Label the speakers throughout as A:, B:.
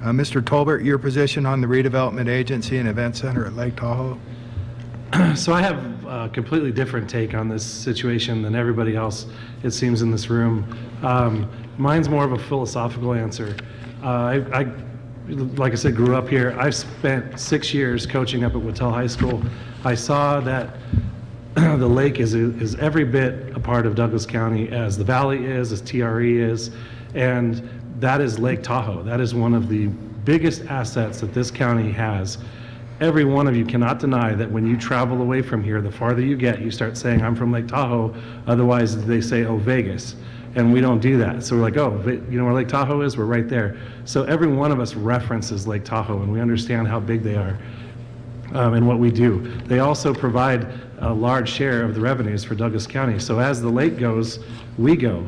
A: Mr. Tolbert, your position on the redevelopment agency and event center at Lake Tahoe?
B: So I have a completely different take on this situation than everybody else, it seems, in this room. Mine's more of a philosophical answer. Like I said, grew up here. I've spent 6 years coaching up at Wattell High School. I saw that the lake is every bit a part of Douglas County as the valley is, as TRE is, and that is Lake Tahoe. That is one of the biggest assets that this county has. Every one of you cannot deny that when you travel away from here, the farther you get, you start saying, I'm from Lake Tahoe. Otherwise, they say, oh, Vegas. And we don't do that. So we're like, oh, you know where Lake Tahoe is? We're right there. So every one of us references Lake Tahoe, and we understand how big they are and what we do. They also provide a large share of the revenues for Douglas County. So as the lake goes, we go.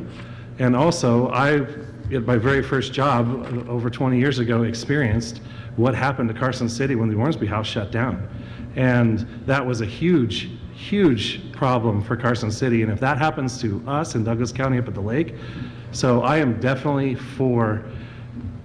B: And also, at my very first job over 20 years ago, experienced what happened to Carson City when the Ormsby House shut down. And that was a huge, huge problem for Carson City. And if that happens to us in Douglas County up at the lake, so I am definitely for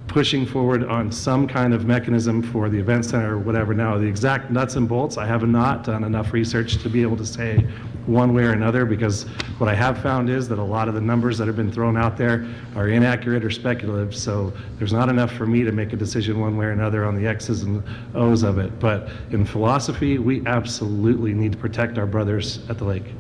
B: pushing forward on some kind of mechanism for the event center or whatever. Now, the exact nuts and bolts, I have not done enough research to be able to say one way or another, because what I have found is that a lot of the numbers that have been thrown out there are inaccurate or speculative, so there's not enough for me to make a decision one way or another on the X's and O's of it. But in philosophy, we absolutely need to protect our brothers at the lake.